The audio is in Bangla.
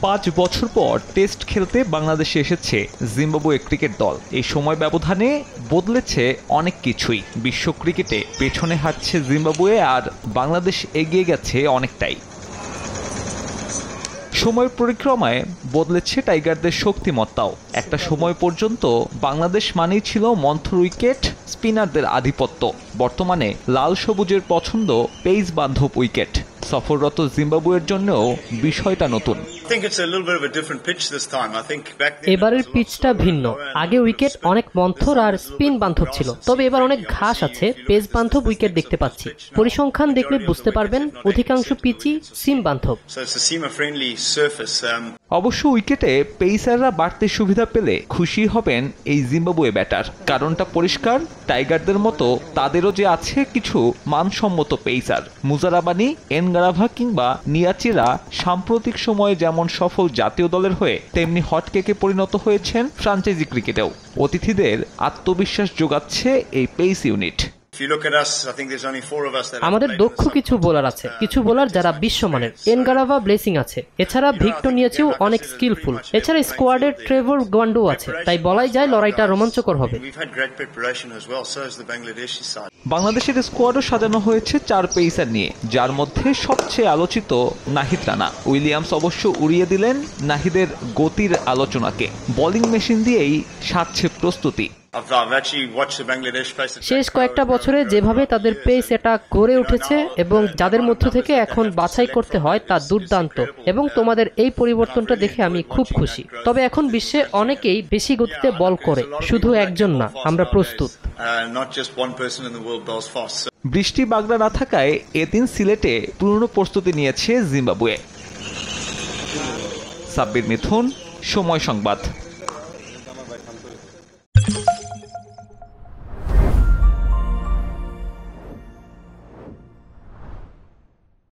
5 বছর পর টেস্ট খেলতে বাংলাদেশে এসেছে জিম্বাবুয়ে ক্রিকেট দল। এই সময় ব্যবধানে বদলেছে অনেক কিছুই। বিশ্ব ক্রিকেটে পেছনে হাঁটছে জিম্বাবুয়ে, আর বাংলাদেশ এগিয়ে গেছে অনেকটাই। সময়ের পরিক্রমায় বদলেছে টাইগারদের শক্তিমত্তাও। একটা সময় পর্যন্ত বাংলাদেশ মানেই ছিল মন্থর উইকেট, স্পিনারদের আধিপত্য। বর্তমানে লাল সবুজের পছন্দ পেস বান্ধব উইকেট। সফররত জিম্বাবুয়ের জন্যও বিষয়টা নতুন। এবারের পিচটা ভিন্ন। আগে উইকেট অনেক মন্থর আর স্পিন বান্ধব ছিল, তবে এবার অনেক ঘাস আছে, পেস বান্ধব উইকেট দেখতে পাচ্ছি। পরিসংখ্যান দেখলে বুঝতে পারবেন অধিকাংশ পিচই সিম বান্ধব। অবশ্য উইকেটে পেসাররা বাড়তি সুবিধা পেলে খুশি হবেন এই জিম্বাবুয়ে ব্যাটার। কারণটা পরিষ্কার, টাইগারদের মতো তাদেরও যে আছে কিছু মানসম্মত পেসার। মুজারাবানি, এনগারাভা কিংবা নিয়াচিরা সাম্প্রতিক সময়ে যেমন সফল জাতীয় দলের হয়ে তেমনি হটকেকে পরিণত হয়েছেন ফ্রাঞ্চাইজি ক্রিকেটেও। অতিথিদের আত্মবিশ্বাস যোগাচ্ছে এই পেস ইউনিট। আমাদের দক্ষ কিছু বোলার আছে, কিছু বোলার যারা বিশ্বমানের। এনগারাভা ব্লেসিং আছে, এছাড়া ভিক্টর নিয়েছেও অনেক স্কিলফুল। এছাড়া স্কোয়াডের ট্রেভর গোয়ান্ডো আছে, তাই বলাই যায় লড়াইটা রোমাঞ্চকর হবে। বাংলাদেশের স্কোয়াডও সাজানো হয়েছে 4 পেসার নিয়ে, যার মধ্যে সবচেয়ে আলোচিত নাহিদ রানা। উইলিয়ামস অবশ্য উড়িয়ে দিলেন নাহিদের গতির আলোচনাকে। বোলিং মেশিন দিয়েই সাজছে প্রস্তুতি। শেষ কয়েকটা বছরে যেভাবে তাদের পেস এটা গড়ে উঠেছে এবং যাদের মধ্য থেকে এখন বাছাই করতে হয় তা দুর্দান্ত, এবং তোমাদের এই পরিবর্তনটা দেখে আমি খুব খুশি। তবে এখন বিশ্বে অনেকেই বেশি গতিতে বল করে, শুধু একজন না। আমরা প্রস্তুত। বৃষ্টি বাগড়া না থাকায় এদিন সিলেটে পূর্ণ প্রস্তুতি নিয়েছে জিম্বাবুয়ে। সাব্বির মিথুন, সময় সংবাদ।